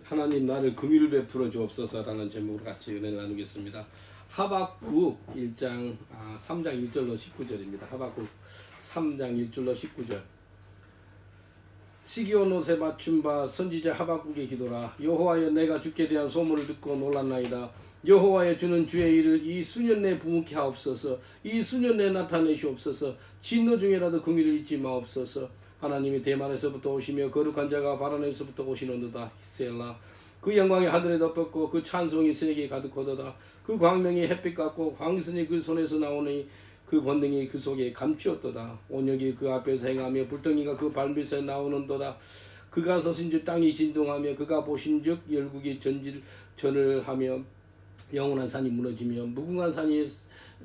하나님 나를 긍휼을 베풀어 주옵소서라는 제목으로 같이 은혜를 나누겠습니다. 하박국 1장 3장 1절로 19절입니다. 하박국 3장 1절로 19절. 시기온 옷에 맞춘 바 선지자 하박국의 기도라. 여호와여, 내가 주께 대한 소문을 듣고 놀랐나이다. 여호와여, 주는 주의 일을 이 수년 내에 부응케 하옵소서. 이 수년 내에 나타내시옵소서. 진노 중에라도 긍휼을 잊지 마옵소서. 하나님이 대만에서부터 오시며 거룩한 자가 바라나에서부터 오시는도다. 셀라. 그 영광이 하늘에 덮였고 그 찬송이 세계에 가득하도다. 그 광명이 햇빛 같고 광선이 그 손에서 나오니 그 번능이 그 속에 감추었도다. 온역이 그 앞에서 행하며 불덩이가 그 발밑에 나오는도다. 그가 서신즉 땅이 진동하며 그가 보신즉 열국이 전을 하며 영원한 산이 무너지며 무궁한 산이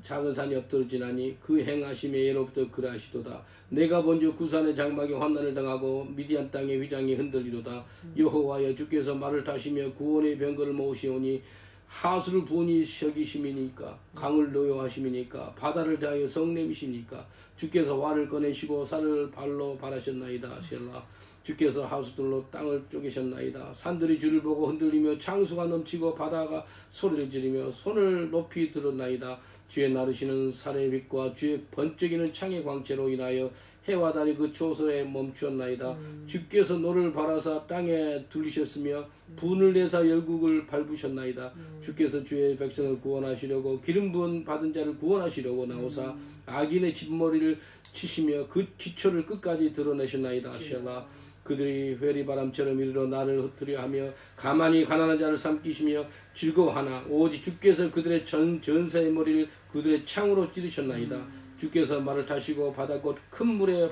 작은 산이 엎드러지나니 그 행하심에 예로부터 그러하시도다. 내가 먼저 구산의 장막에 환난을 당하고 미디안 땅의 휘장이 흔들리로다. 여호와여, 주께서 말을 타시며 구원의 병거를 모으시오니 하수를 부은히 셔기심이니까 강을 노여하심이니까 바다를 대하여 성냄이시니까 주께서 활을 꺼내시고 쌀을 발로 발하셨나이다. 셀라. 주께서 하수들로 땅을 쪼개셨나이다. 산들이 주를 보고 흔들리며 창수가 넘치고 바다가 소리를 지르며 손을 높이 들었나이다. 주의 나르시는 살의 빛과 주의 번쩍이는 창의 광채로 인하여 해와 달이 그 초설에 멈추었나이다. 주께서 노를 바라사 땅에 둘리셨으며 분을 내사 열국을 밟으셨나이다. 주께서 주의 백성을 구원하시려고 기름 부은 받은 자를 구원하시려고 나오사 악인의 집머리를 치시며 그 기초를 끝까지 드러내셨나이다. 셀라. 그들이 회리바람처럼 이르러 나를 흩으려 하며 가만히 가난한 자를 삼키시며 즐거워하나 오직 주께서 그들의 전사의 머리를 그들의 창으로 찌르셨나이다. 주께서 말을 타시고 바다 곧 큰 물의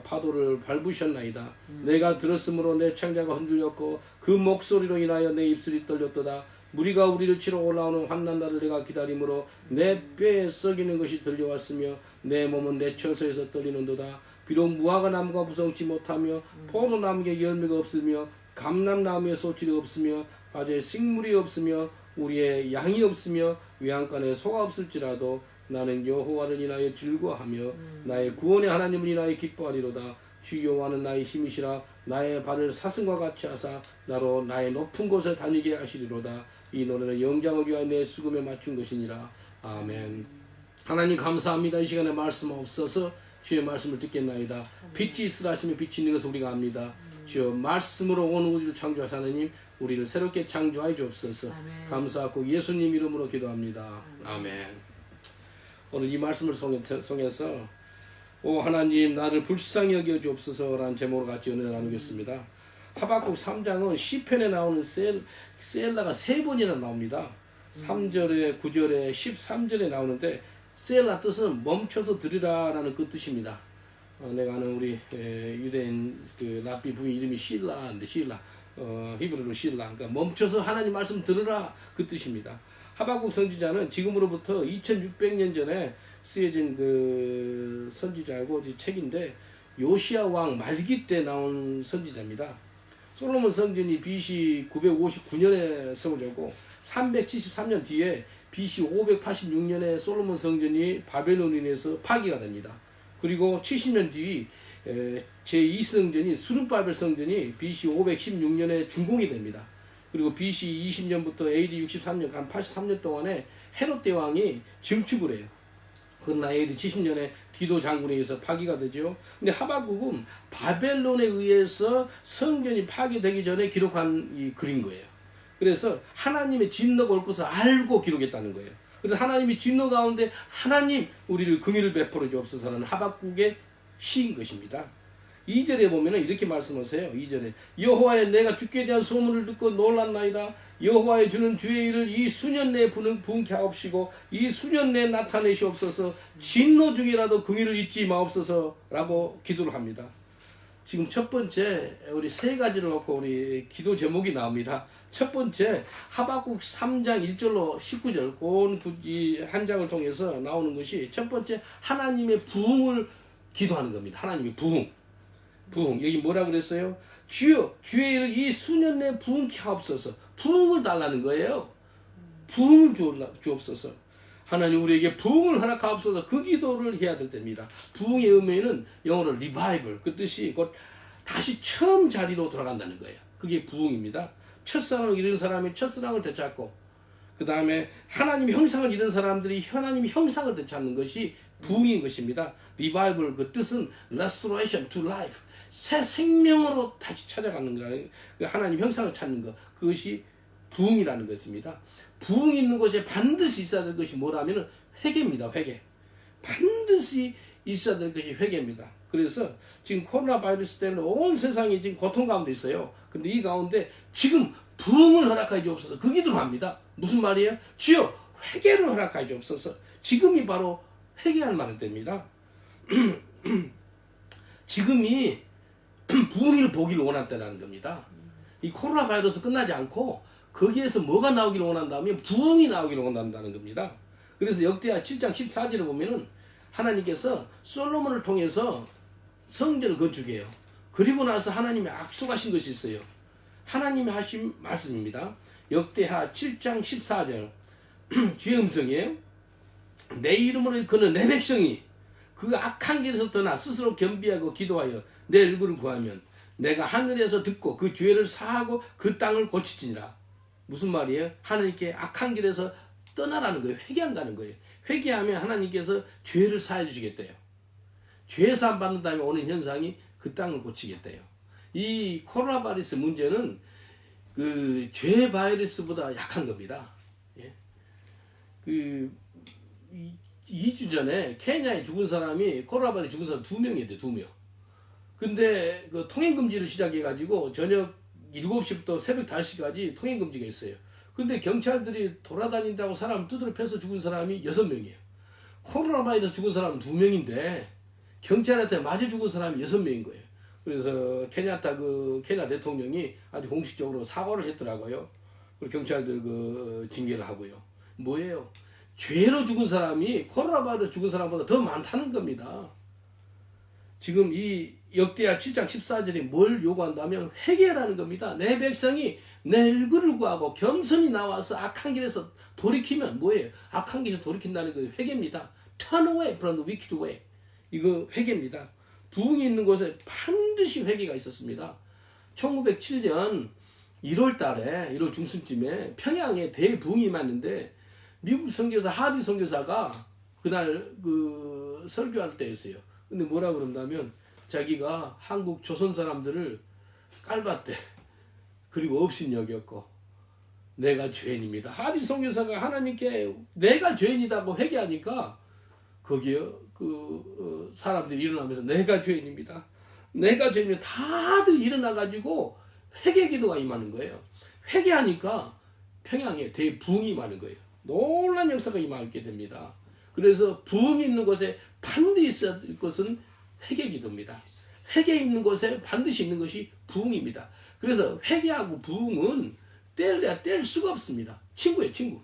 파도를 밟으셨나이다. 내가 들었으므로 내 창자가 흔들렸고 그 목소리로 인하여 내 입술이 떨렸도다. 무리가 우리를 치러 올라오는 환난 날을 내가 기다림으로 내 뼈에 썩이는 것이 들려왔으며 내 몸은 내 처소에서 떨리는도다. 비록 무화과 나무가 부성치 못하며 포도나무에 열매가 없으며 감람나무에 소출이 없으며 바지에 식물이 없으며 우리의 양이 없으며 외양간에 소가 없을지라도 나는 여호와를 인하여 즐거워하며 나의 구원의 하나님을 인하여 기뻐하리로다. 주 여호와는 나의 힘이시라. 나의 발을 사슴과 같이 하사 나로 나의 높은 곳에 다니게 하시리로다. 이 노래는 영장을 위하여 내 수금에 맞춘 것이니라. 아멘. 하나님 감사합니다. 이 시간에 말씀 없어서 주의 말씀을 듣겠나이다. 빛이 있으라 하시면 빛이 있는 것을 우리가 압니다. 주여, 말씀으로 온 우주를 창조하사 하나님, 우리를 새롭게 창조하여 주옵소서. 감사하고 예수님 이름으로 기도합니다. 아멘. 오늘 이 말씀을 통해서 오 하나님, 나를 불쌍히 여겨 주옵소서라는 제목으로 같이 은혜를 나누겠습니다. 하박국 3장은 시편에 나오는 셀라가 3번이나 나옵니다. 3절에 9절에 13절에 나오는데 셀라 뜻은 멈춰서 들으라 라는 그 뜻입니다. 내가 아는 우리 유대인 그 랍비 부인 이름이 실라인데 실라, 히브리로 실라, 그러니까 멈춰서 하나님 말씀 들으라 그 뜻입니다. 하박국 선지자는 지금으로부터 2600년 전에 쓰여진 그 선지자고 책인데 요시야 왕 말기 때 나온 선지자입니다. 솔로몬 성전이 BC 959년에 세워졌고 373년 뒤에 BC 586년에 솔로몬 성전이 바벨론인에서 파기가 됩니다. 그리고 70년 뒤 제2성전이 수르바벨 성전이 BC 516년에 준공이 됩니다. 그리고 BC 20년부터 AD 63년, 한 83년 동안에 헤롯 대왕이 증축을 해요. 그러나 AD 70년에 디도 장군에 의해서 파기가 되죠. 근데 하박국은 바벨론에 의해서 성전이 파기되기 전에 기록한 이 글인 거예요. 그래서 하나님의 진노가 올 것을 알고 기록했다는 거예요. 그래서 하나님이 진노 가운데 하나님 우리를 긍휼을 베풀어 주옵소서라는 하박국의 시인 것입니다. 2절에 보면은 이렇게 말씀하세요. 2절에 여호와여, 내가 주께 대한 소문을 듣고 놀랐나이다. 여호와여, 주는 주의 일을 이 수년 내에 부응케 하옵시고 이 수년 내에 나타내시옵소서. 진노 중이라도 긍휼을 잊지 마옵소서라고 기도를 합니다. 지금 첫 번째 우리 세 가지를 놓고 우리 기도 제목이 나옵니다. 첫 번째 하박국 3장 1절로 19절 이 한 장을 통해서 나오는 것이 첫 번째 하나님의 부흥을 기도하는 겁니다. 하나님의 부흥. 여기 뭐라 그랬어요? 주여, 주의 일을 이 수년 내에 부흥케 하옵소서. 부흥을 달라는 거예요. 부흥을 주옵소서. 하나님 우리에게 부흥을 허락하옵소서. 그 기도를 해야 될 때입니다. 부흥의 의미는 영어로 리바이벌, 그 뜻이 곧 다시 처음 자리로 돌아간다는 거예요. 그게 부흥입니다. 첫사랑을 잃은 사람이 첫사랑을 되찾고, 그 다음에 하나님 형상을 잃은 사람들이 하나님 형상을 되찾는 것이 부흥인 것입니다. 리바이벌 그 뜻은 restoration to life, 새 생명으로 다시 찾아가는 거예요. 하나님 형상을 찾는 것, 그것이 부흥이라는 것입니다. 부흥이 있는 곳에 반드시 있어야 될 것이 뭐라면 회개입니다. 회개. 반드시 있어야 될 것이 회개입니다. 그래서 지금 코로나 바이러스 때문에 온 세상이 지금 고통 가운데 있어요. 근데 이 가운데 지금 부흥을 허락하여 주옵소서, 그 기도를 합니다. 무슨 말이에요? 주여 회개를 허락하여 주옵소서. 지금이 바로 회개할 만한 때입니다. 지금이 부흥을 보기를 원한다는 겁니다. 이 코로나 바이러스 끝나지 않고 거기에서 뭐가 나오기를 원한다면 부흥이 나오기를 원한다는 겁니다. 그래서 역대하 7장 14절에 보면은 하나님께서 솔로몬을 통해서 성전을 건축해요. 그리고 나서 하나님이 약속하신 것이 있어요. 하나님이 하신 말씀입니다. 역대하 7장 14절 주의 음성이에요. 내 이름으로 일컫는 내 백성이 그 악한 길에서 떠나 스스로 겸비하고 기도하여 내 얼굴을 구하면 내가 하늘에서 듣고 그 죄를 사하고 그 땅을 고치지니라. 무슨 말이에요? 하나님께 악한 길에서 떠나라는 거예요. 회개한다는 거예요. 회개하면 하나님께서 죄를 사해 주시겠대요. 죄 사함 받는 다음에 오는 현상이 그 땅을 고치겠대요. 이 코로나 바이러스 문제는 그 죄 바이러스보다 약한 겁니다. 예? 그 2주 전에 케냐에 죽은 사람이 코로나 바이러스 죽은 사람 2명이었대요. 2명. 근데 그 통행금지를 시작해가지고 저녁 7시부터 새벽 5시까지 통행금지가 있어요. 근데 경찰들이 돌아다닌다고 사람 두드려 패서 죽은 사람이 6명이에요. 코로나 바이러스 죽은 사람은 2명인데 경찰한테 맞아 죽은 사람이 6명인 거예요. 그래서 케냐타 그 케냐 대통령이 아주 공식적으로 사과를 했더라고요. 그리고 경찰들 그 징계를 하고요. 뭐예요? 죄로 죽은 사람이 코로나 바이러스 죽은 사람보다 더 많다는 겁니다. 지금 이 역대하 7장 14절이 뭘 요구한다면 회개라는 겁니다. 내 백성이 내 얼굴을 구하고 겸손히 나와서 악한 길에서 돌이키면 뭐예요? 악한 길에서 돌이킨다는 거 회개입니다. Turn away from the wicked way. 이거 회개입니다. 부흥이 있는 곳에 반드시 회개가 있었습니다. 1907년 1월 달에 1월 중순쯤에 평양에 대부흥이 임했는데 미국 선교사 하디 선교사가 그날 그 설교할 때였어요. 근데 뭐라 그런다면 자기가 한국 조선 사람들을 깔봤대. 그리고 업신여겼고 내가 죄인입니다. 하디 선교사가 하나님께 내가 죄인이다고 회개하니까 거기에 그 사람들이 일어나면서 내가 죄인입니다. 내가 죄인입니다. 다들 일어나가지고 회개 기도가 임하는 거예요. 회개하니까 평양에 대부흥이 임하는 거예요. 놀란 역사가 임하게 됩니다. 그래서 부흥이 있는 곳에 반드시 있어야 될 것은 회개 기도입니다. 회개 있는 곳에 반드시 있는 것이 부흥입니다. 그래서 회개하고 부흥은 뗄래야 뗄 수가 없습니다. 친구예요, 친구.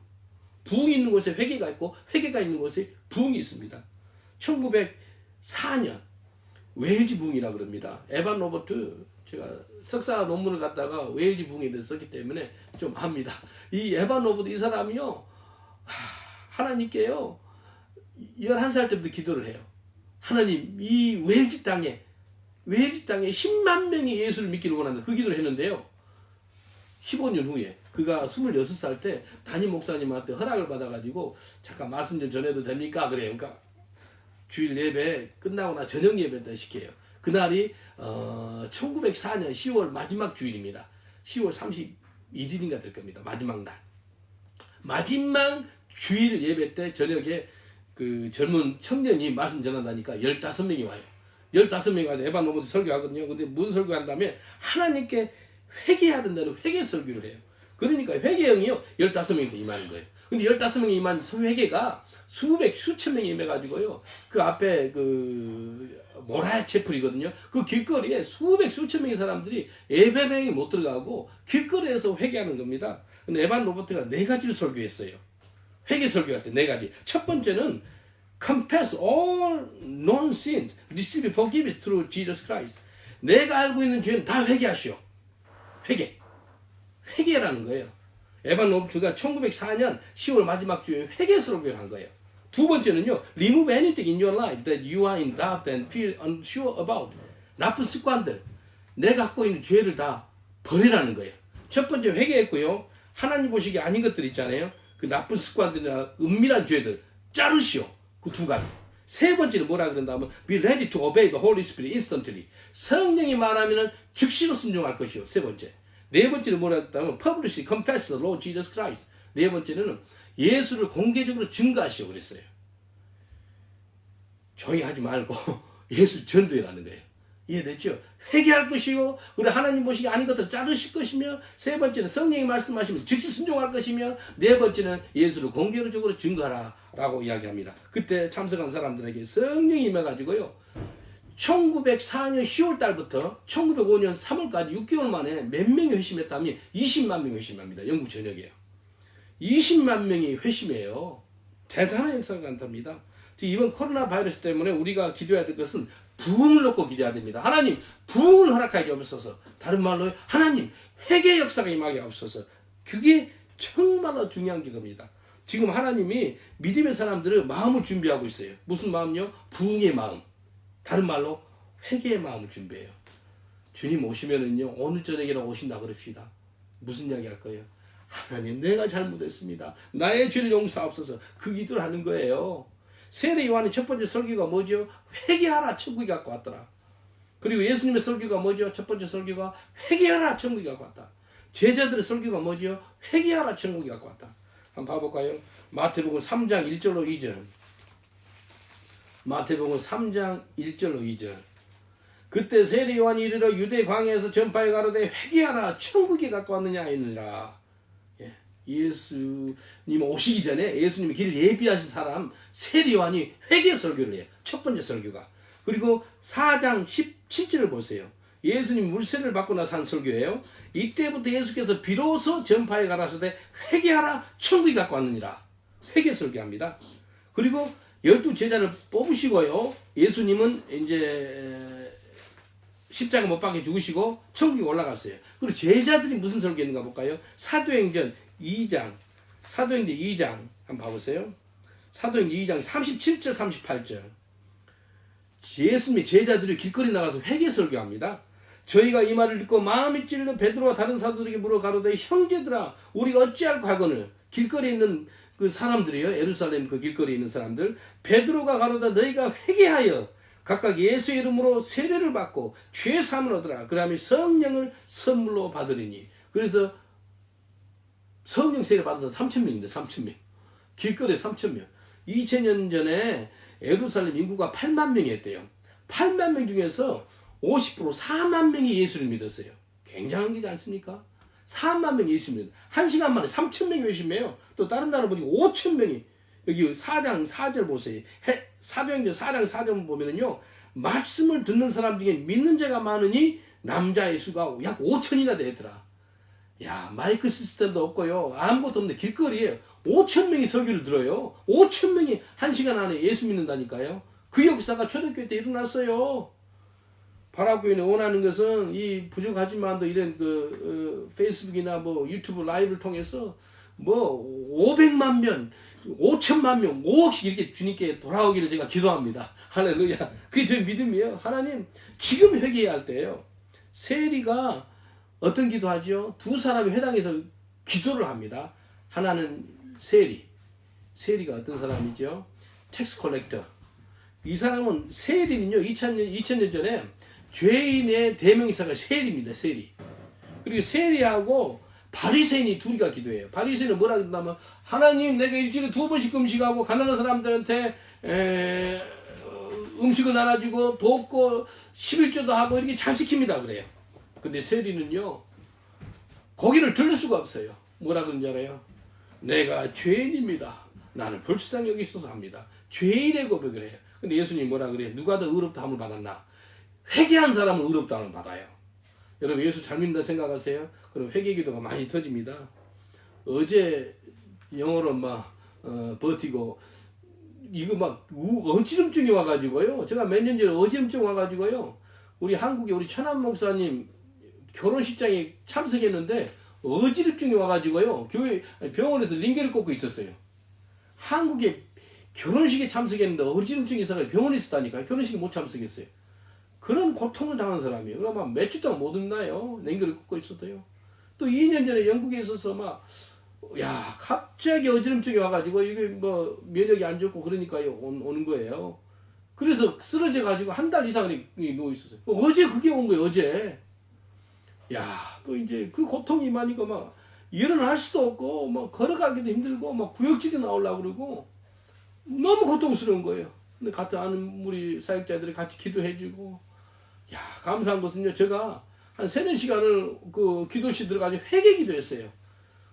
부흥이 있는 곳에 회개가 있고 회개가 있는 곳에 부흥이 있습니다. 1904년 웨일즈 부흥이라고 그럽니다. 에반 로버트, 제가 석사 논문을 갖다가 웨일즈 부흥에 대해서 썼기 때문에 좀 압니다. 이 에반 로버트 이 사람이요, 하나님께요 11살 때부터 기도를 해요. 하나님, 이 웨일즈 땅에 10만 명이 예수를 믿기를 원한다. 그 기도를 했는데요. 15년 후에 그가 26살 때 담임 목사님한테 허락을 받아가지고 잠깐 말씀 좀 전해도 됩니까? 그래요. 그러니까 주일 예배 끝나고 나 저녁 예배 때 시켜요. 그날이 1904년 10월 마지막 주일입니다. 10월 31일인가 될 겁니다. 마지막 날. 마지막 주일 예배 때 저녁에 그 젊은 청년이 말씀 전한다니까 15명이 와요. 15명이 와서 에반 로버트 설교하거든요. 근데 무슨 설교한다면 하나님께 회개해야 된다는 회개 설교를 해요. 그러니까 회개형이요 15명이 더 임하는 거예요. 근데 15명이 임한 회개가 수천 명이 임해가지고요. 그 앞에 그 모라의 채플이거든요. 그 길거리에 수천 명의 사람들이 예배당에 못 들어가고 길거리에서 회개하는 겁니다. 근데 에반 로버트가 4가지를 설교했어요. 회개 설교할 때 4가지. 첫 번째는 confess all known sins, receive forgiveness through Jesus Christ. 내가 알고 있는 죄는 다 회개하시오. 회개라는 거예요. 에반 로버트가 1904년 10월 마지막 주에 회개 설교를 한 거예요. 두 번째는요, remove anything in your life that you are in doubt and feel unsure about. 나쁜 습관들, 내가 갖고 있는 죄를 다 버리라는 거예요. 첫 번째 회개했고요. 하나님 보시기에 아닌 것들 있잖아요. 그 나쁜 습관들이나 은밀한 죄들 자르시오. 그 두 가지. 세 번째는 뭐라 그런다면 be ready to obey the Holy Spirit instantly. 성령이 말하면 즉시로 순종할 것이요. 세 번째. 네 번째는 뭐라 그랬다면 publicly confess the Lord Jesus Christ. 네 번째는 예수를 공개적으로 증거하시오 그랬어요. 조용히 하지 말고 예수 전도해라는 거예요. 이해됐죠? 회개할 것이요. 그리고 하나님 보시기 아닌 것들 자르실 것이며, 세 번째는 성령이 말씀하시면 즉시 순종할 것이며, 네 번째는 예수를 공개적으로 증거하라 라고 이야기합니다. 그때 참석한 사람들에게 성령이 임해가지고요, 1904년 10월 달부터 1905년 3월까지 6개월 만에 몇 명이 회심했다면 20만 명이 회심합니다. 영국 전역이에요. 20만 명이 회심해요. 대단한 역사가 나타납니다. 이번 코로나 바이러스 때문에 우리가 기도해야 될 것은 부흥을 놓고 기도해야 됩니다. 하나님 부흥을 허락하게 없어서, 다른 말로 하나님 회개 역사가 임하게 없어서. 그게 정말로 중요한 기도입니다. 지금 하나님이 믿음의 사람들을 마음을 준비하고 있어요. 무슨 마음요? 부흥의 마음. 다른 말로 회개의 마음을 준비해요. 주님 오시면은요, 오늘 저녁에나 오신다 그럽시다. 무슨 이야기 할 거예요? 하나님 내가 잘못했습니다. 나의 죄를 용서하옵소서. 그 기도를 하는 거예요. 세례 요한의 첫 번째 설교가 뭐죠? 회개하라, 천국이 갖고 왔더라. 그리고 예수님의 설교가 뭐죠? 첫 번째 설교가 회개하라, 천국이 갖고 왔다. 제자들의 설교가 뭐죠? 회개하라, 천국이 갖고 왔다. 한번 봐볼까요? 마태복음 3장 1절로 2절. 마태복음 3장 1절로 2절. 그때 세례 요한이 이르러 유대 광야에서 전파해 가로되 회개하라, 천국이 갖고 왔느냐 하니라. 예수님 오시기 전에 예수님이 길을 예비하신 사람 세례 요한이 회개 설교를 해요. 첫 번째 설교가. 그리고 4장 17절을 보세요. 예수님 물세례를 받고 나서 한 설교예요. 이때부터 예수께서 비로소 전파해 가라사대 회개하라, 천국이 갖고 왔느니라. 회개 설교합니다. 그리고 12제자를 뽑으시고요, 예수님은 이제 십자가 못 박혀 죽으시고 천국에 올라갔어요. 그리고 제자들이 무슨 설교했는가 볼까요? 사도행전 2장 한번 봐보세요. 사도행전 2장 37절 38절. 예수님의 제자들이 길거리 나가서 회개 설교합니다. 저희가 이 말을 듣고 마음이 찔러 베드로와 다른 사도들에게 물어 가로되 형제들아 우리가 어찌할까 하거늘. 길거리에 있는 그 사람들이요, 예루살렘 그 길거리에 있는 사람들. 베드로가 가로되 너희가 회개하여 각각 예수의 이름으로 세례를 받고 죄 사함을 얻으라. 그러면 성령을 선물로 받으리니. 그래서 성령 세례 받아서 3,000명인데 3,000명. 길거리에 3,000명. 2000년 전에 예루살렘 인구가 8만 명이었대요. 8만 명 중에서 50% 4만 명이 예수를 믿었어요. 굉장한 일이지 않습니까? 4만 명이 예수를 믿었어요. 1시간 만에 3,000명이 회심해요. 또 다른 나라 보니까 5,000명이. 여기 4장 4절 보세요. 사도행전 4장 4절 보면은요, 말씀을 듣는 사람 중에 믿는 자가 많으니 남자의 수가 약 5,000이나 되더라. 야, 마이크 시스템도 없고요, 아무것도 없는데 길거리에 5,000명이 설교를 들어요. 5,000명이 1시간 안에 예수 믿는다니까요. 그 역사가 초대교회 때 일어났어요. 바라교회는 원하는 것은 이 부족하지만도 이런 페이스북이나 뭐 유튜브 라이브를 통해서 뭐 500만 명, 5천만 명, 5억씩 이렇게 주님께 돌아오기를 제가 기도합니다. 할렐루야. 그게 제 믿음이에요. 하나님 지금 회개해야 할 때예요. 세리가 어떤 기도하죠? 두 사람이 회당에서 기도를 합니다. 하나는 세리가 어떤 사람이죠? 텍스 컬렉터. 이 사람은 세리는요, 2000년 전에 죄인의 대명사가 세리입니다. 세리. 그리고 세리하고 바리새인이 둘이가 기도해요. 바리새인은 뭐라 그런다면, 하나님 내가 일주일에 2번씩 금식하고 가난한 사람들한테 음식을 나눠주고 돕고 11조도 하고 이렇게 잘 지킵니다 그래요. 근데 세리는요, 고기를 들을 수가 없어요. 뭐라 그런지 알아요? 내가 죄인입니다. 나는 불쌍히 여기소서 합니다. 죄인의 고백을 해요. 근데 예수님이 뭐라 그래요? 누가 더 의롭다함을 받았나? 회개한 사람은 의롭다함을 받아요. 여러분 예수 잘 믿는다 생각하세요? 그럼 회개기도가 많이 터집니다. 어제 영어로 막 버티고 이거 막 어지럼증이 와가지고요. 제가 몇 년 전에 어지럼증 와가지고요. 우리 한국에 우리 천안 목사님 결혼식장에 참석했는데 어지럼증이 와가지고요. 병원에서 링겔을 꽂고 있었어요. 한국에 결혼식에 참석했는데 어지럼증이 있어서 병원에 있었다니까요. 결혼식에 못 참석했어요. 그런 고통을 당한 사람이에요. 그러면 몇 주 동안 못 웃나요? 냉기를 꽂고 있어도요. 또 2년 전에 영국에 있어서 갑자기 어지럼증이 와가지고 이게 뭐 면역이 안 좋고 그러니까요 오는 거예요. 그래서 쓰러져 가지고 한 달 이상 누워 있었어요. 어제 그게 온 거예요. 어제. 또 이제 그 고통이 많으니까 일어날 수도 없고 걸어가기도 힘들고 구역질이 나오려고 그러고 너무 고통스러운 거예요. 근데 같은 아는 우리 사역자들이 같이 기도해주고 감사한 것은요, 제가 한 3-4시간을 그 기도실 들어가서 회개 기도했어요.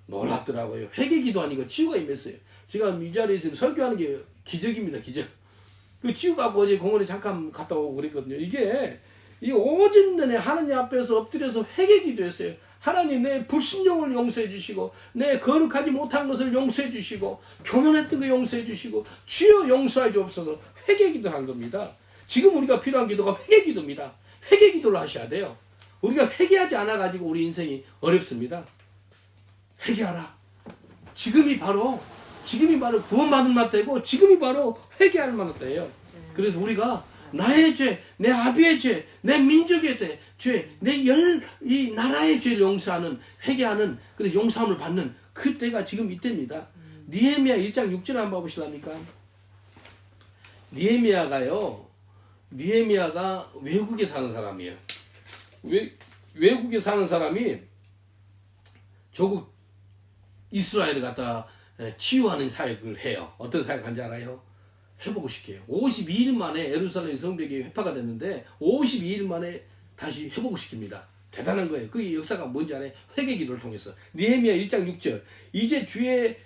놀랍더라고요. 회개 기도하니까 치유가 임했어요. 제가 이 자리에서 설교하는 게 기적입니다. 기적. 그 치유 갖고 어제 공원에 잠깐 갔다 오고 그랬거든요. 이게 이 오전 내내 하나님 앞에서 엎드려서 회개 기도했어요. 하나님, 내 불신령을 용서해 주시고 내 거룩하지 못한 것을 용서해 주시고 교만했던 거 용서해 주시고 주여 용서해 주옵소서. 회개 기도한 겁니다. 지금 우리가 필요한 기도가 회개 기도입니다. 회개 기도를 하셔야 돼요. 우리가 회개하지 않아 가지고 우리 인생이 어렵습니다. 회개하라. 지금이 바로 구원받은 맛때고 지금이 바로 회개할 만한 때예요. 그래서 우리가 나의 죄, 내 아비의 죄, 내 민족의 죄, 이 나라의 죄를 용서하는, 회개하는, 그래서 용서함을 받는 그 때가 지금 이때입니다. 느헤미야 1장 6절 한번 봐보실랍니까? 느헤미야가 외국에 사는 사람이에요. 외국에 사는 사람이 조국 이스라엘을 갖다 치유하는 사역을 해요. 어떤 사역 한지 알아요? 회복을 시켜요. 52일 만에 예루살렘 성벽이 회파가 됐는데 52일 만에 다시 회복을 시킵니다. 대단한 거예요. 그 역사가 뭔지 알아요? 회개 기도를 통해서. 느헤미야 1장 6절. 이제 주의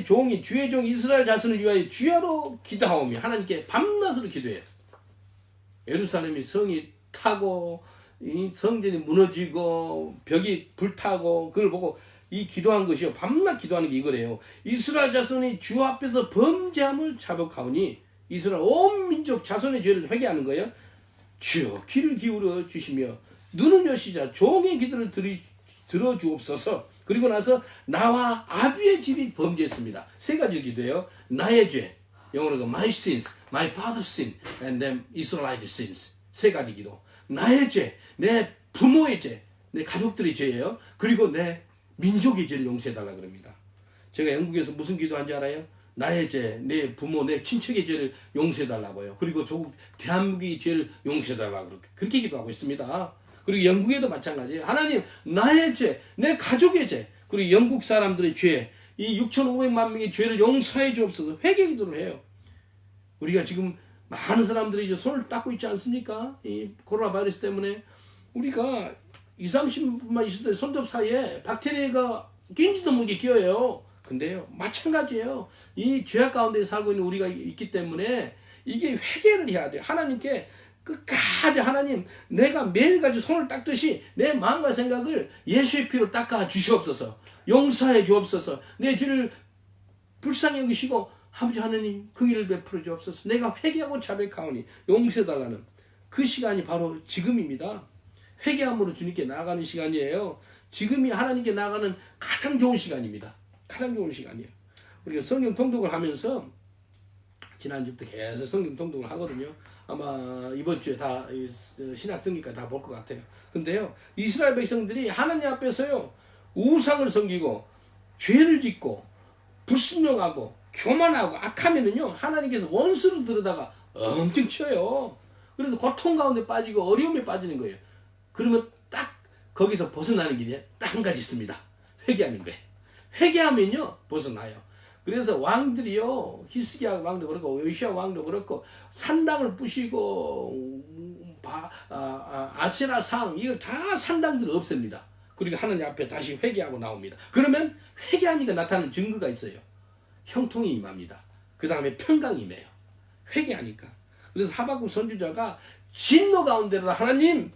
종 이스라엘 자손을 위하여 주야로 기도하오며 하나님께 밤낮으로 기도해요. 예루살렘이 성이 타고 이 성전이 무너지고 벽이 불타고 그걸 보고 이 기도한 것이요. 밤낮 기도하는 게 이거래요. 이스라엘 자손이 주 앞에서 범죄함을 자복하오니 이스라엘 온 민족 자손의 죄를 회개하는 거예요. 주여 귀를 기울여 주시며 눈을 여시자 종의 기도를 들어주옵소서. 그리고 나서 나와 아비의 집이 범죄했습니다. 3가지 기도예요. 나의 죄, 영어로 my sins, my father's sin, and then Israelite sins. 3가지 기도. 나의 죄, 내 부모의 죄, 내 가족들의 죄예요. 그리고 내 민족의 죄를 용서해달라 그럽니다. 제가 영국에서 무슨 기도한지 알아요? 나의 죄, 내 부모, 내 친척의 죄를 용서해달라고요. 그리고 조국 대한민국의 죄를 용서해달라고 그렇게 기도하고 있습니다. 그리고 영국에도 마찬가지예요. 하나님, 나의 죄, 내 가족의 죄, 그리고 영국 사람들의 죄, 이 6,500만 명의 죄를 용서해 주옵소서. 회개 기도를 해요. 우리가 지금 많은 사람들이 이제 손을 닦고 있지 않습니까? 이 코로나 바이러스 때문에 우리가 20-30분만 있을 때 손톱 사이에 박테리아가 낀지도 모르게 끼어요. 근데요, 마찬가지예요. 이 죄악 가운데 살고 있는 우리가 있기 때문에 이게 회개를 해야 돼요. 하나님께 끝까지 하나님, 내가 매일같이 손을 닦듯이 내 마음과 생각을 예수의 피로 닦아 주시옵소서. 용서해 주옵소서. 내 죄를 불쌍히 여기시고 아버지 하나님 그 일을 베풀어 주옵소서. 내가 회개하고 자백하오니 용서해달라는 그 시간이 바로 지금입니다. 회개함으로 주님께 나아가는 시간이에요. 지금이 하나님께 나아가는 가장 좋은 시간입니다. 가장 좋은 시간이에요. 우리가 성경 통독을 하면서 지난주부터 계속 성경 통독을 하거든요. 아마 이번 주에 다 신약 성경까지 다 볼 것 같아요. 근데요, 이스라엘 백성들이 하나님 앞에서요 우상을 섬기고 죄를 짓고 불순종하고 교만하고 악하면은요 하나님께서 원수를 들여다가 엄청 쳐요. 그래서 고통 가운데 빠지고 어려움에 빠지는 거예요. 그러면 딱 거기서 벗어나는 길이 딱 한 가지 있습니다. 회개하는 거예요. 회개하면요 벗어나요. 그래서 왕들이요, 히스기야 왕도 그렇고 요시야 왕도 그렇고 산당을 부시고 아세라 상 이걸 다 산당들 없앱니다. 그리고 하나님 앞에 다시 회개하고 나옵니다. 그러면 회개하니까 나타나는 증거가 있어요. 형통이 임합니다. 그 다음에 평강이 임해요. 회개하니까. 그래서 하박국 선지자가 진노 가운데로 하나님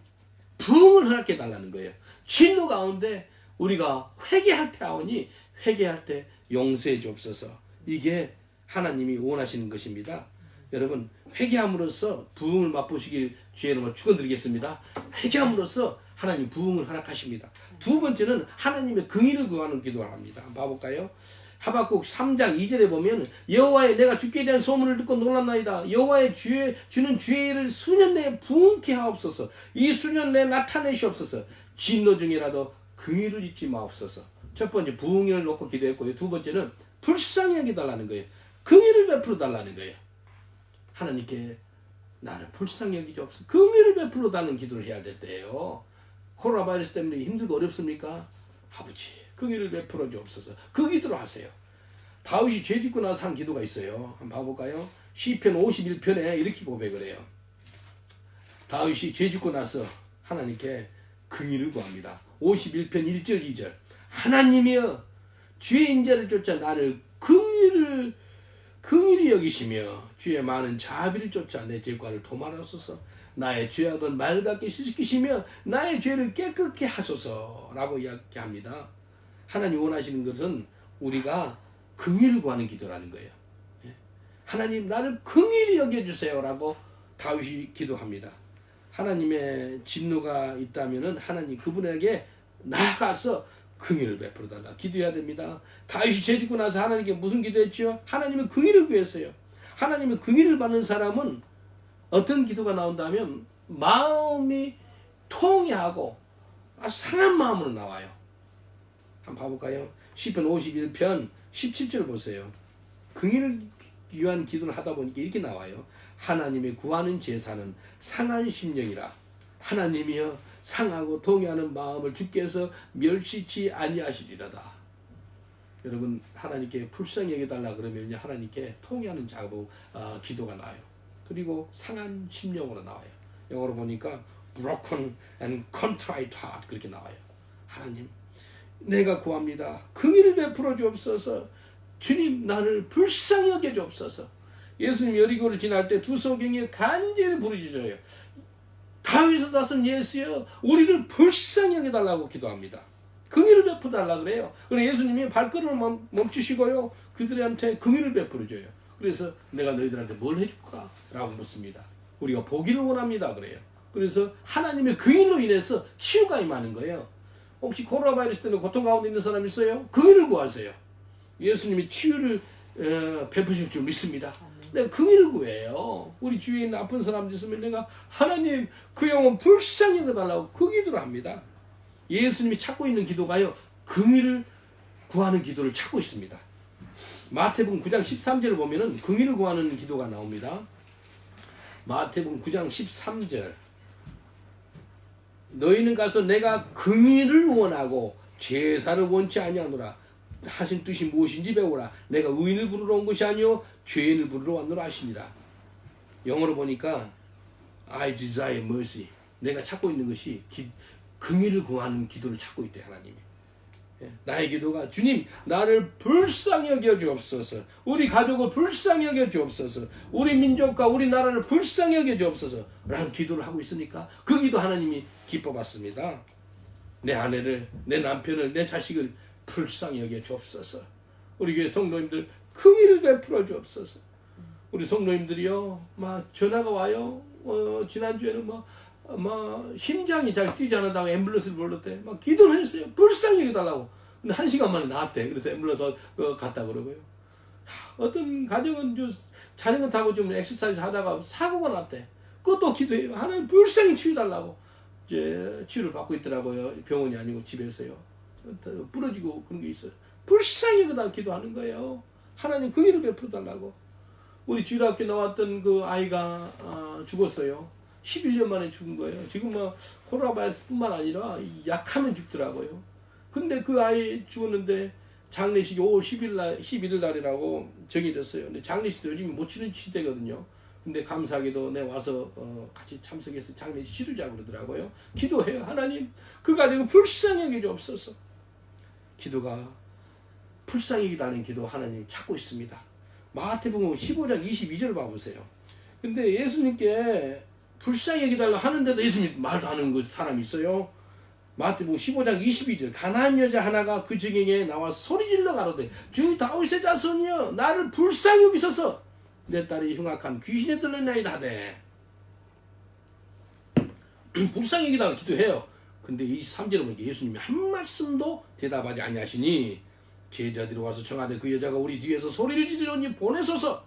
부흥을 허락해 달라는 거예요. 진노 가운데 우리가 회개할 때 하오니 회개할 때 용서해 주옵소서. 이게 하나님이 원하시는 것입니다. 여러분, 회개함으로써 부흥을 맛보시길 주의 이름으로 축원드리겠습니다. 회개함으로써 하나님 부흥을 허락하십니다. 두 번째는 하나님의 긍의를 구하는 기도를 합니다. 한번 봐볼까요? 하박국 3장 2절에 보면 여호와의 내가 주께 대한 소문을 듣고 놀랐나이다. 여호와의 주는 주의 일을 수년 내에 부응케 하옵소서. 이 수년 내에 나타내시옵소서. 진노 중이라도 긍휼을 잊지 마옵소서. 첫 번째 부응을 놓고 기도했고요. 두 번째는 불쌍히 여기달라는 거예요. 긍휼을 베풀어 달라는 거예요. 하나님께 나를 불쌍히 여기주옵소서. 긍휼을 베풀어 달라는 기도를 해야 될 때예요. 코로나 바이러스 때문에 힘들고 어렵습니까? 아버지 긍휼을 베풀어 주옵소서. 그 기도를 하세요. 다윗이 죄 짓고 나서 한 기도가 있어요. 한번 봐볼까요? 시편 51편에 이렇게 고백을 해요. 다윗이 죄 짓고 나서 하나님께 긍휼을 구합니다. 51편 1절 2절 하나님이여 주의 인자를 쫓아 나를 긍휼히 여기시며 주의 많은 자비를 쫓아 내 죄과를 도말하소서. 나의 죄악은 맑게 씻기시며 나의 죄를 깨끗게 하소서라고 이야기합니다. 하나님 원하시는 것은 우리가 긍휼을 구하는 기도라는 거예요. 하나님 나를 긍휼히 여겨주세요라고 다윗이 기도합니다. 하나님의 진노가 있다면 하나님 그분에게 나아가서 긍휼을 베풀어 달라 기도해야 됩니다. 다윗이 죄 짓고 나서 하나님께 무슨 기도했죠? 하나님은 긍휼을 구했어요. 하나님의 긍휼을 받는 사람은 어떤 기도가 나온다면 마음이 통해하고 아주 상한 마음으로 나와요. 한번 봐볼까요? 시편 51편 17절 보세요. 긍휼을 위한 기도를 하다 보니까 이렇게 나와요. 하나님의 구하는 제사는 상한 심령이라. 하나님이여 상하고 통해하는 마음을 주께서 멸시치 아니하시리로다. 여러분 하나님께 불쌍히 여겨달라 그러면 하나님께 통해하는 기도가 나와요. 그리고 상한 심령으로 나와요. 영어로 보니까 broken and contrite heart 그렇게 나와요. 하나님 내가 구합니다. 긍휼을 베풀어 주옵소서. 주님 나를 불쌍히 여겨 주옵소서. 예수님 여리고를 지날 때 두 소경이 간절히 부르짖어요. 다윗의 자손 예수여 우리를 불쌍히 여겨달라고 기도합니다. 긍휼을 베풀어달라 그래요. 그래서 예수님이 발걸음을 멈추시고요. 그들한테 긍휼을 베풀어줘요. 그래서 내가 너희들한테 뭘 해줄까? 라고 묻습니다. 우리가 보기를 원합니다. 그래요. 그래서 하나님의 긍휼로 인해서 치유가 임하는 거예요. 혹시 코로나 바이러스 때문에 고통 가운데 있는 사람 있어요? 긍휼을 구하세요. 예수님이 치유를 베푸실 줄 믿습니다. 내가 긍휼을 구해요. 우리 주위에 있는 아픈 사람들 있으면 내가 하나님 그 영혼 불쌍히 여겨달라고 그 기도를 합니다. 예수님이 찾고 있는 기도가요. 긍휼을 구하는 기도를 찾고 있습니다. 마태복음 9장 13절을 보면은 긍휼을 구하는 기도가 나옵니다. 마태복음 9장 13절 너희는 가서 내가 긍휼을 원하고 제사를 원치 아니하노라 하신 뜻이 무엇인지 배우라. 내가 의인을 부르러 온 것이 아니요 죄인을 부르러 왔노라 하시니라. 영어로 보니까 I desire mercy. 내가 찾고 있는 것이 긍휼을 구하는 기도를 찾고 있대 하나님이. 나의 기도가 주님 나를 불쌍히 여겨 주옵소서. 우리 가족을 불쌍히 여겨 주옵소서. 우리 민족과 우리 나라를 불쌍히 여겨 주옵소서 라는 기도를 하고 있으니까 그 기도 하나님이 기뻐 받습니다. 내 아내를 내 남편을 내 자식을 불쌍히 여겨 주옵소서. 우리 교회 성도님들 긍휼을 베풀어 주옵소서. 우리 성도님들이요 막 전화가 와요. 지난주에는 심장이 잘 뛰지 않는다고 앰뷸런스를 불렀대. 막 기도를 했어요. 불쌍히 여겨달라고. 근데 1시간 만에 나왔대. 그래서 앰뷸런스 갔다 그러고요. 어떤 가정은 자전거 타고 좀 엑서사이즈 하다가 사고가 났대. 그것도 기도해요. 하나님 불쌍히 치유달라고. 이제 치유를 받고 있더라고요. 병원이 아니고 집에서요. 부러지고 그런 게 있어요. 불쌍히 여겨달라고 기도하는 거예요. 하나님 긍휼을 베풀어 달라고. 우리 주일학교 나왔던 그 아이가 죽었어요. 11년 만에 죽은 거예요. 지금 코로나 바이러스뿐만 아니라 약하면 죽더라고요. 근데 그 아이 죽었는데 장례식이 5월 11일 날이라고 정해졌어요. 근데 장례식도 요즘 못 치는 시대거든요. 근데 감사하게도 내 와서 같이 참석해서 장례식 치르자 그러더라고요. 기도해요. 하나님 그 가정을 불쌍히 여겨 주옵소서. 기도가 불쌍히 여기다는 기도 하나님 찾고 있습니다. 마태복음 15장 22절 봐보세요. 근데 예수님께 불쌍히 여기달라 하는데도 예수님 말도 안 하는 그 사람이 있어요. 마태복음 15장 22절 가나안 여자 하나가 그 증인에 나와 소리질러 가로되 주 다윗의 자손이여 나를 불쌍히 여기소서. 내 딸이 흉악한 귀신에 들렸나이다 하되 불쌍히 여기달라 기도해요. 근데 이 3절에 보니까 예수님이 한 말씀도 대답하지 아니하시니 제자들이 와서 청하되 그 여자가 우리 뒤에서 소리를 지르니 보내소서.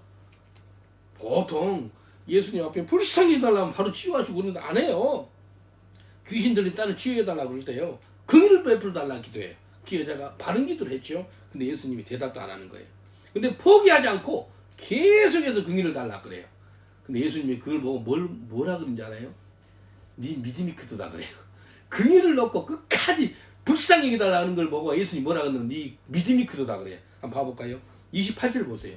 보통 예수님 앞에 불쌍히 달라면 바로 치유하시고 그러는데 안 해요. 귀신 들린 딸을 치유해달라고 그럴 때요, 긍휼을 베풀어 달라고 기도해요. 그 여자가 바른 기도를 했죠. 근데 예수님이 대답도 안 하는 거예요. 근데 포기하지 않고 계속해서 긍휼을 달라고 그래요. 근데 예수님이 그걸 보고 뭐라 그런지 알아요? 네 믿음이 크도다 그래요. 긍휼을 넣고 끝까지 불쌍히 여겨달라는 걸 보고 예수님이 뭐라 그러는, 네 믿음이 크도다 그래요. 한번 봐볼까요? 28절 보세요.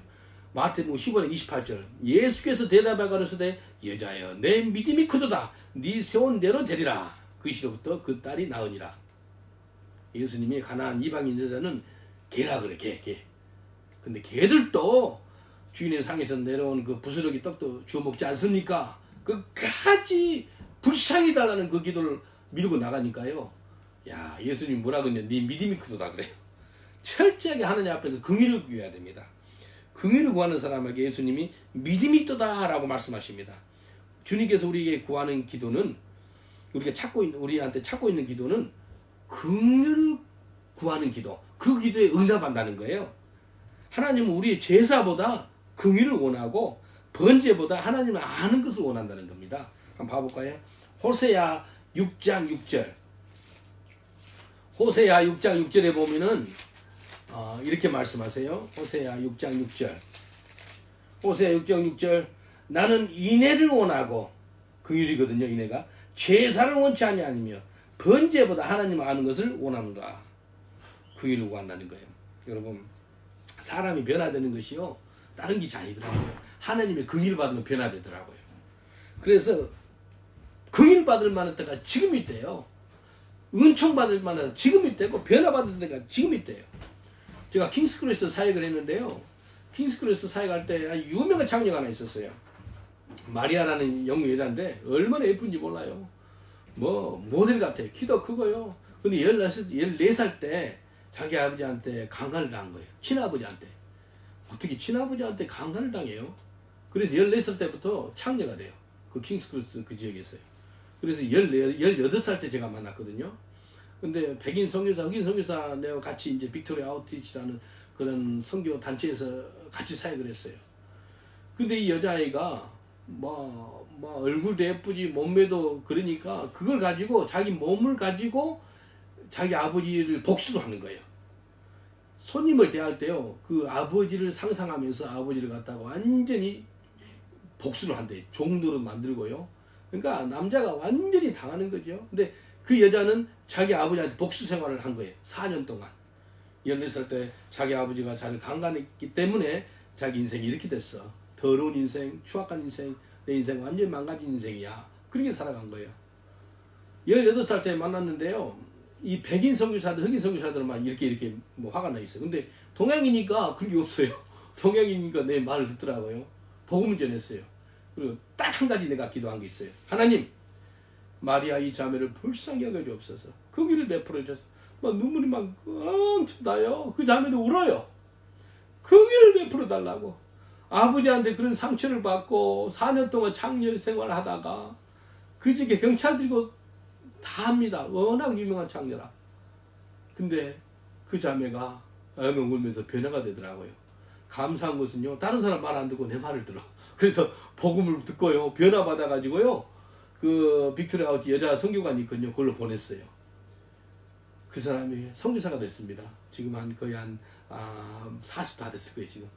마태복음 15장 28절. 예수께서 대답하여 가로되 여자여 내 믿음이 크도다. 네 세운 대로 되리라. 그 시로부터 그 딸이 나으니라. 예수님이 가난한 이방인 여자는 개라 그래. 개. 근데 개들도 주인의 상에서 내려온 그 부스러기 떡도 주워 먹지 않습니까? 끝까지 불쌍히 달라는 그 기도를 미루고 나가니까요. 야, 예수님이 뭐라 그러냐? 네 믿음이 크도다 그래요. 철저하게 하느님 앞에서 긍휼을 구해야 됩니다. 긍휼을 구하는 사람에게 예수님이 믿음이 있도다 라고 말씀하십니다. 주님께서 우리에게 구하는 기도는, 우리한테 찾고 있는 기도는 긍휼을 구하는 기도, 그 기도에 응답한다는 거예요. 하나님은 우리의 제사보다 긍휼을 원하고 번제보다 하나님을 아는 것을 원한다는 겁니다. 한번 봐볼까요? 호세야 6장 6절. 호세야 6장 6절에 보면은 이렇게 말씀하세요. 호세야 6장 6절. 호세야 6장 6절. 나는 인애를 원하고, 긍휼이거든요. 인애가 제사를 원치 아니하며 번제보다 하나님을 아는 것을 원하노라. 긍휼을 구한다는 거예요. 여러분, 사람이 변화되는 것이요, 다른 것이 아니더라고요. 하나님의 긍휼을 받으면 변화되더라고요. 그래서 긍휼 받을 만한 때가 지금 있대요. 은총 받을 만한 지금 있대고, 변화 받을 때가 지금 있대요. 제가 킹스크로스 사역을 했는데요. 킹스크로스 사역할 때 아주 유명한 장녀가 하나 있었어요. 마리아라는 영국 여자인데 얼마나 예쁜지 몰라요. 뭐 모델 같아요. 키도 크고요. 근데 14살 때 자기 아버지한테 강간을 당한 거예요. 친아버지한테. 어떻게 친아버지한테 강간을 당해요? 그래서 14살 때부터 창녀가 돼요. 그 킹스크로스 그 지역에 있어요. 그래서 18살 때 제가 만났거든요. 근데 백인 선교사, 흑인 선교사 내가 같이 이제 빅토리아 아웃리치라는 그런 선교 단체에서 같이 사역을 했어요. 근데 이 여자아이가 얼굴도 예쁘지, 몸매도, 그러니까 그걸 가지고 자기 몸을 가지고 자기 아버지를 복수를 하는 거예요. 손님을 대할 때요, 그 아버지를 상상하면서 아버지를 갖다가 완전히 복수를 한대요. 종도로 만들고요. 그러니까 남자가 완전히 당하는 거죠. 근데 그 여자는 자기 아버지한테 복수 생활을 한 거예요. 4년 동안. 14살 때 자기 아버지가 자기를 강간했기 때문에 자기 인생이 이렇게 됐어. 더러운 인생, 추악한 인생, 내 인생 완전히 망가진 인생이야. 그렇게 살아간 거예요. 18살 때 만났는데요, 이 백인 선교사들, 흑인 선교사들만 이렇게 화가 나 있어요. 근데 동양이니까 그런 게 없어요. 동양이니까 내 말을 듣더라고요. 복음을 전했어요. 그리고 딱 한 가지 내가 기도한 게 있어요. 하나님, 마리아 이 자매를 불쌍히 여겨 주옵소서. 긍휼을 베풀어 주셔서 막 눈물이 막 엄청 나요. 그 자매도 울어요. 긍휼을 베풀어 달라고. 아버지한테 그런 상처를 받고 4년 동안 창녀 생활을 하다가 그 집에 경찰 들고 다 합니다. 워낙 유명한 창녀라. 근데 그 자매가 엉엉 울면서 변화가 되더라고요. 감사한 것은요, 다른 사람 말 안 듣고 내 말을 들어. 그래서 복음을 듣고요, 변화 받아가지고요, 그 빅토리아 아웃 여자 선교관이 있거든요. 그걸로 보냈어요. 그 사람이 선교사가 됐습니다. 지금 거의 40 다 됐을 거예요. 지금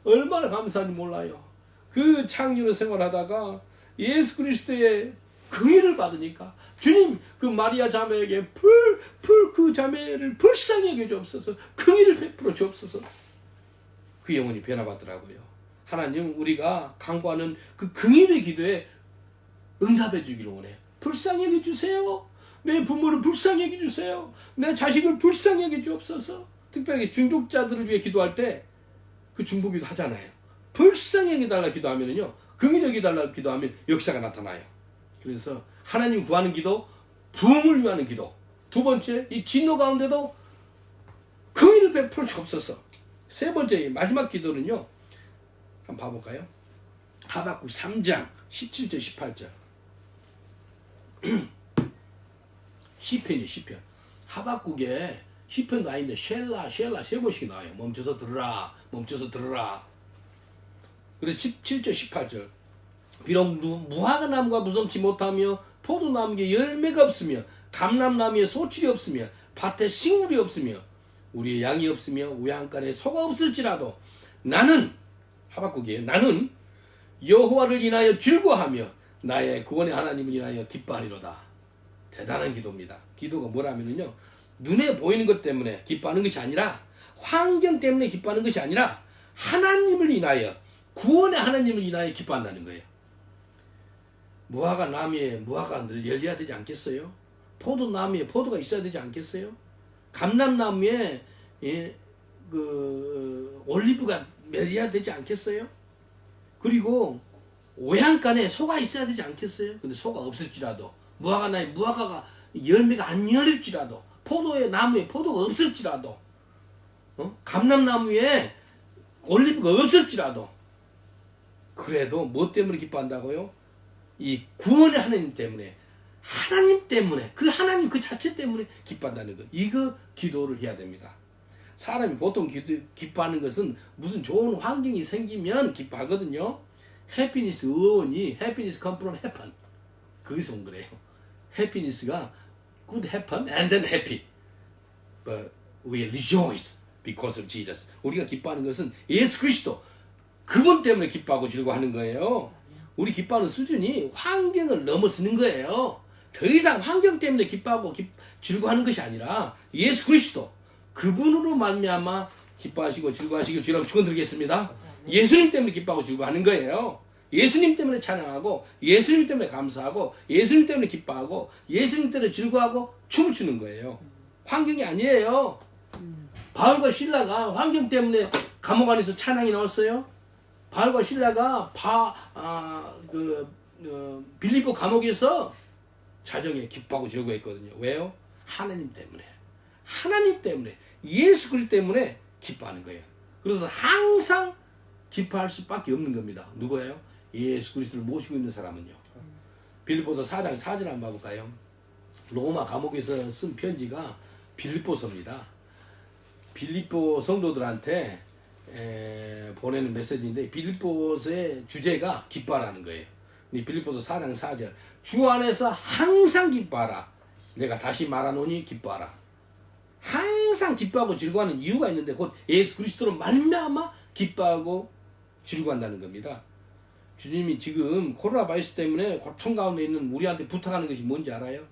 얼마나 감사한지 몰라요. 그 창녀로 생활하다가 예수 그리스도의 긍휼을 받으니까 주님, 그 마리아 자매에게 그 자매를 불쌍히 여겨 주옵소서. 긍휼을 베풀어 주옵소서. 그 영혼이 변화받더라고요. 하나님, 우리가 간구하는 그 긍휼의 기도에 응답해 주기를 원해. 불쌍히 여겨 주세요. 내 부모를 불쌍히 여겨 주세요. 내 자식을 불쌍히 여겨 주옵소서. 특별히 중독자들을 위해 기도할 때 그 중보기도 하잖아요. 불쌍히 여겨달라 기도하면요, 긍휼히 여겨달라 기도하면 역사가 나타나요. 그래서 하나님 구하는 기도, 부흥을 위하는 기도. 두 번째, 이 진노 가운데도 긍휼을 베풀어 주옵소서. 세 번째, 마지막 기도는요, 한번 봐볼까요? 하박국 3장 17절 18절. 시편이 시편. 하박국에 시편도 아닌데 쉘라 세 번씩 나와요. 멈춰서 들으라, 멈춰서 들으라. 그래서 17절 18절 비록 무화과나무가 무성치 못하며 포도나무에 열매가 없으며 감람나무에 소출이 없으며 밭에 식물이 없으며 우리의 양이 없으며 우양간에 소가 없을지라도 나는 하박국이에요. 나는 여호와를 인하여 즐거워하며 나의 구원의 하나님을 인하여 기뻐하리로다. 대단한 기도입니다. 기도가 뭐라면요, 눈에 보이는 것 때문에 기뻐하는 것이 아니라, 환경 때문에 기뻐하는 것이 아니라 하나님을 인하여, 구원의 하나님을 인하여 기뻐한다는 거예요. 무화과 나무에 무화과가 늘 열려야 되지 않겠어요? 포도나무에 포도가 있어야 되지 않겠어요? 감람나무에 올리브가 열려야 되지 않겠어요? 그리고 오양간에 소가 있어야 되지 않겠어요? 근데 소가 없을지라도, 무화과나무에 무화과가 열매가 안 열릴지라도, 포도의 나무에 포도가 없을지라도, 감람나무에 올리브가 없을지라도, 그래도 뭐 때문에 기뻐한다고요? 이 구원의 하나님 때문에, 하나님 때문에, 그 하나님 그 자체 때문에 기뻐한다는 거. 이거 기도를 해야 됩니다. 사람이 보통 기뻐하는 것은 무슨 좋은 환경이 생기면 기뻐하거든요. 해피니스 의원이 해피니스 come from heaven. 거기서 온 거래요. 해피니스가 good happen and then happy. But we rejoice because of Jesus. 우리가 기뻐하는 것은 예수 그리스도, 그분 때문에 기뻐하고 즐거워하는 거예요. 우리 기뻐하는 수준이 환경을 넘어서는 거예요. 더 이상 환경 때문에 기뻐하고 즐거워하는 것이 아니라 예수 그리스도, 그분으로 말미암아 기뻐하시고 즐거워하시길 주님으로 축원드리겠습니다. 예수님 때문에 기뻐하고 즐거워하는 거예요. 예수님 때문에 찬양하고, 예수님 때문에 감사하고, 예수님 때문에 기뻐하고, 예수님 때문에 즐거워하고 춤을 추는 거예요. 환경이 아니에요. 바울과 실라가 환경 때문에 감옥 안에서 찬양이 나왔어요. 바울과 실라가 빌립보 감옥에서 자정에 기뻐하고 즐거워했거든요. 왜요? 하나님 때문에. 하나님 때문에, 예수 그리스도 때문에 기뻐하는 거예요. 그래서 항상 기뻐할 수밖에 없는 겁니다. 누구예요? 예수 그리스도를 모시고 있는 사람은요. 빌립보서 4장 4절 한번 봐볼까요? 로마 감옥에서 쓴 편지가 빌립보서입니다. 빌립보 성도들한테 보내는 메시지인데, 빌립보서의 주제가 기뻐하라는 거예요. 빌립보서 4장 4절 주 안에서 항상 기뻐하라. 내가 다시 말하노니 기뻐하라. 항상 기뻐하고 즐거워하는 이유가 있는데, 곧 예수 그리스도로 말미암아 기뻐하고 즐거워한다는 겁니다. 주님이 지금 코로나 바이러스 때문에 고통 가운데 있는 우리한테 부탁하는 것이 뭔지 알아요?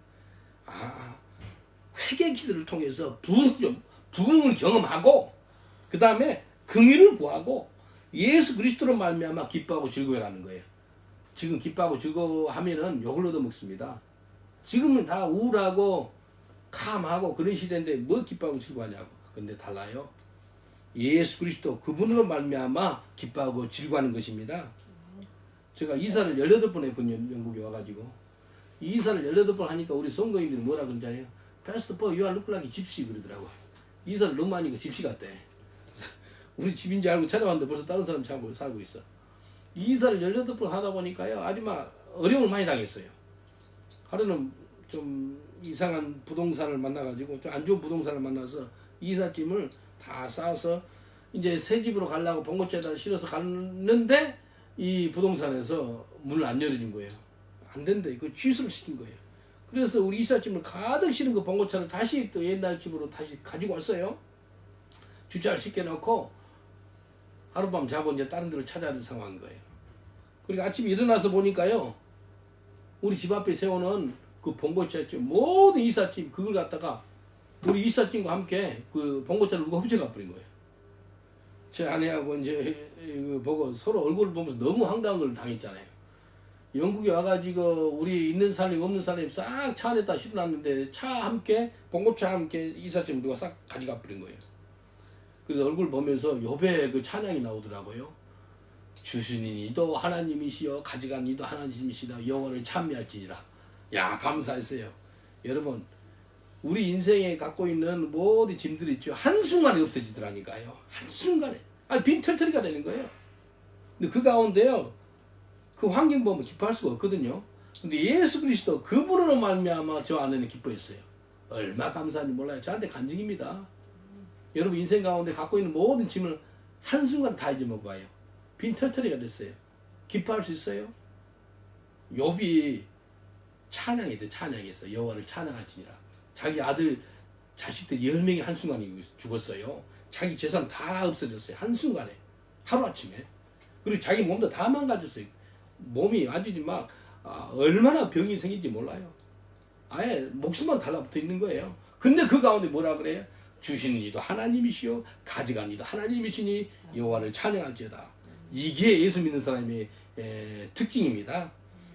회개 기도를 통해서 부흥을 경험하고, 그 다음에 긍휼을 구하고 예수 그리스도로 말미암아 기뻐하고 즐거워하는 거예요. 지금 기뻐하고 즐거워하면은 욕을 얻어먹습니다. 지금은 다 우울하고 감하고 그런 시대인데 뭐 기뻐하고 즐거워하냐고. 근데 달라요. 예수 그리스도, 그분으로 말미암아 기뻐하고 즐거워하는 것입니다. 제가 이사를 18번 했거든요. 영국에 와가지고. 이사를 18번 하니까 우리 성도님들이 뭐라 그러잖아요. Pastor Paul, you are look like a gypsy 그러더라고요. 이사를 너무 많이 하니까 집시 같대. 우리 집인지 알고 찾아왔는데 벌써 다른 사람 살고 있어. 이사를 18번 하다 보니까요, 아주 막 어려움을 많이 당했어요. 하루는 좀 이상한 부동산을 만나가지고, 좀 안 좋은 부동산을 만나서 이삿짐을 다 싸서 이제 새 집으로 가려고 봉고차에다 실어서 갔는데, 이 부동산에서 문을 안 열어준 거예요. 안 된대. 그 취소를 시킨 거예요. 그래서 우리 이삿짐을 가득 실은 그 봉고차를 다시 또 옛날 집으로 다시 가지고 왔어요. 주차를 시켜놓고 하룻밤 자고 이제 다른 데로 찾아야 될 상황인 거예요. 그리고 아침에 일어나서 보니까요, 우리 집 앞에 세우는 그 봉고차였죠. 모든 이삿짐 그걸 갖다가 우리 이삿짐과 함께 그 봉고차를 누가 훔쳐가 버린 거예요. 제 아내하고 이제 보고 서로 얼굴을 보면서 너무 황당한 걸 당했잖아요. 영국에 와가지고 우리 있는 사람이 없는 사람이 싹 차 안에다 실어놨는데, 차 함께 봉고차 함께 이삿짐을 누가 싹 가져가 버린 거예요. 그래서 얼굴 보면서 욥의 그 찬양이 나오더라고요. 주시니 이도 하나님이시여 가져간 이도 하나님이시다 영원을 찬미할지니라. 야, 감사했어요. 여러분, 우리 인생에 갖고 있는 모든 짐들이 있죠. 한순간에 없어지더라니까요. 한순간에. 빈털터리가 되는 거예요. 근데 그 가운데요, 그 환경 보면 기뻐할 수가 없거든요. 근데 예수 그리스도, 그분으로 말미암아 저 안에는 기뻐했어요. 얼마 감사한지 몰라요. 저한테 간증입니다. 여러분 인생 가운데 갖고 있는 모든 짐을 한순간에 다 잊어먹고 가요. 빈털터리가 됐어요. 기뻐할 수 있어요? 욥이 찬양했대. 찬양했어. 여호와를 찬양할지니라. 자기 아들 자식들 10명이 한순간에 죽었어요. 자기 재산 다 없어졌어요. 한순간에. 하루아침에. 그리고 자기 몸도 다 망가졌어요. 몸이 완전히 막 얼마나 병이 생긴지 몰라요. 아예 목숨만 달라붙어 있는 거예요. 근데 그 가운데 뭐라 그래요? 주시는 이도 하나님이시요 가져간 이도 하나님이시니 여호와를 찬양할지어다. 이게 예수 믿는 사람의 특징입니다.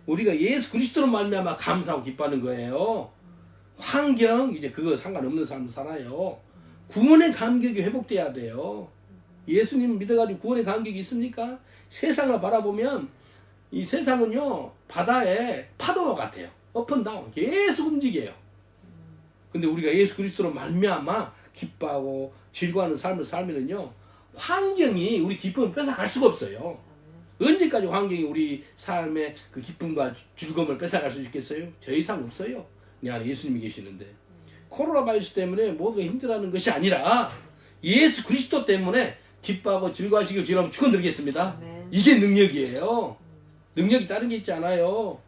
우리가 예수 그리스도로 말미암아 감사하고 기뻐하는 거예요. 환경 이제 그거 상관없는 사람 살아요. 구원의 감격이 회복돼야 돼요. 예수님 믿어가지고 구원의 감격이 있습니까? 세상을 바라보면 이 세상은요 바다의 파도와 같아요. 업앤다운 계속 움직여요. 근데 우리가 예수 그리스도로 말미암아 기뻐하고 즐거워하는 삶을 살면은요 환경이 우리 기쁨을 뺏어갈 수가 없어요. 언제까지 환경이 우리 삶의 그 기쁨과 즐거움을 뺏어갈 수 있겠어요? 더 이상 없어요. 내 안에 예수님이 계시는데. 코로나 바이러스 때문에 모두가 힘들어하는 것이 아니라 예수 그리스도 때문에 기뻐하고 즐거워하시길 주님으로 축원드리겠습니다. 이게 능력이에요. 능력이 다른 게 있지 않아요.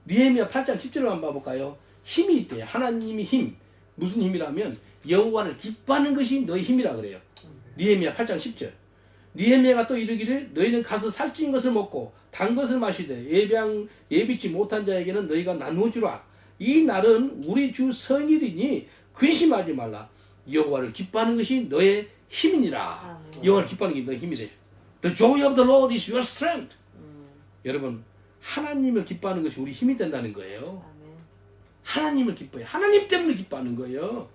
느헤미야 8장 10절을 한번 봐볼까요? 힘이 있대요. 하나님이 힘. 무슨 힘이라면 여호와를 기뻐하는 것이 너희 힘이라 그래요. 느헤미야 8장 10절. 느헤미야가 또 이르기를 너희는 가서 살찐 것을 먹고 단 것을 마시되 예비치 못한 자에게는 너희가 나누어 주라. 이 날은 우리 주 성일이니 근심하지 말라. 여호와를 기뻐하는 것이 너의 힘이니라. 여호와를 기뻐하는 게 너의 힘이래요. The joy of the Lord is your strength. 여러분 하나님을 기뻐하는 것이 우리 힘이 된다는 거예요. 하나님을 기뻐해요. 하나님 때문에 기뻐하는 거예요.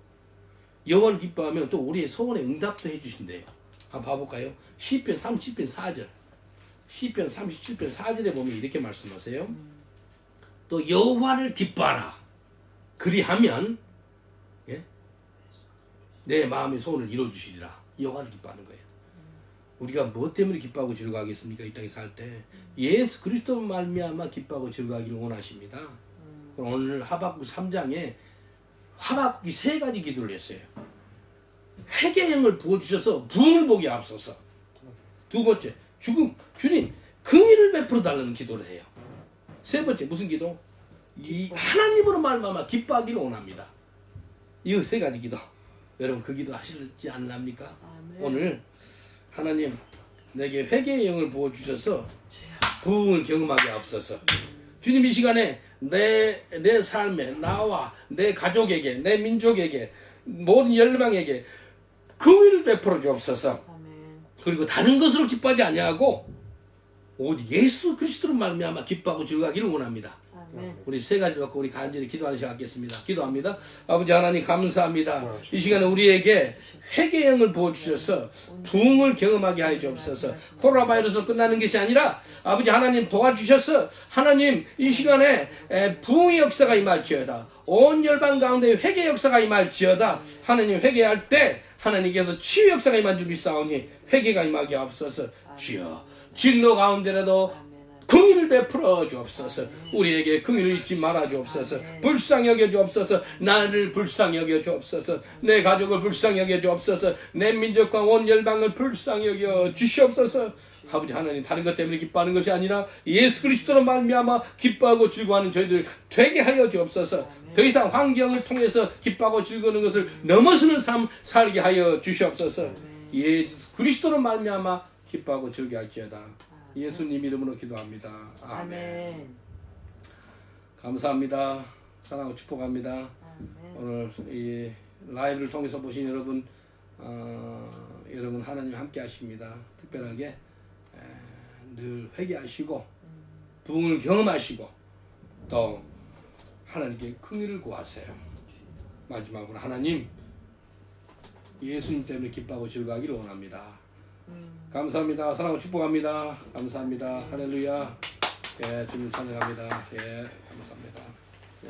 여호와를 기뻐하면 또 우리의 소원에 응답도 해주신대요. 한번 봐볼까요? 시편 37편 4절. 시편 37편 4절에 보면 이렇게 말씀하세요. 또 여호와를 기뻐하라. 그리하면 내 마음의 소원을 이루어주시리라. 여호와를 기뻐하는 거예요. 우리가 무엇 때문에 기뻐하고 즐거워하겠습니까? 이 땅에 살 때 예수 그리스도 말미암아 기뻐하고 즐거워하기를 원하십니다. 오늘 하박국 3장에 하박국이 3가지 기도를 했어요. 회개의 영을 부어주셔서 부흥을 보게 앞서서. 두 번째, 주님 긍휼을 베풀어 달라는 기도를 해요. 세 번째, 무슨 기도? 이 하나님으로 말미암아 기뻐하기를 원합니다. 이 3가지 기도. 여러분 그 기도 하실지 않랍니까? 오늘 하나님 내게 회개의 영을 부어주셔서 부흥을 경험하게 앞서서 주님 이 시간에 내 삶에 나와 내 가족에게 내 민족에게 모든 열방에게 긍휼을 베풀어 주옵소서. 그리고 다른 것으로 기뻐하지 아니하고 오직 예수 그리스도로 말미암아 기뻐하고 즐거워하기를 원합니다. 우리 3가지 갖고 우리 간절히 기도하는 시간 갖겠습니다. 기도합니다. 아버지 하나님 감사합니다. 이 시간에 우리에게 회개의 영을 부어주셔서 부흥을 경험하게 하여 주옵소서. 코로나 바이러스 끝나는 것이 아니라 아버지 하나님 도와주셔서 하나님 이 시간에 부흥의 역사가 임할지어다. 온 열방 가운데 회개의 역사가 임할지어다. 하나님 회개할 때 하나님께서 치유 역사가 임한 줄 믿사오니 회개가 임하게 하옵소서. 주여 진노 가운데라도 긍휼을 베풀어 주옵소서. 우리에게 긍휼을 잊지 말아 주옵소서. 불쌍히 여겨 주옵소서. 나를 불쌍히 여겨 주옵소서. 내 가족을 불쌍히 여겨 주옵소서. 내 민족과 온 열방을 불쌍히 여겨 주시옵소서. 아버지 하나님 다른 것 때문에 기뻐하는 것이 아니라 예수 그리스도로 말미암아 기뻐하고 즐거워하는 저희들 되게 하여 주옵소서. 더 이상 환경을 통해서 기뻐하고 즐거워하는 것을 넘어서는 삶 살게 하여 주시옵소서. 예수 그리스도로 말미암아 기뻐하고 즐거워할지어다. 예수님 이름으로 기도합니다. 아멘. 감사합니다. 사랑하고 축복합니다. 오늘 이 라이브를 통해서 보신 여러분, 여러분 하나님 함께 하십니다. 특별하게 늘 회개하시고 부흥을 경험하시고 또 하나님께 긍휼을 구하세요. 마지막으로 하나님 예수님 때문에 기뻐하고 즐거워하기를 원합니다. 감사합니다. 사랑하고 축복합니다. 감사합니다. 할렐루야. 예, 주님 찬양합니다. 예, 감사합니다. 예.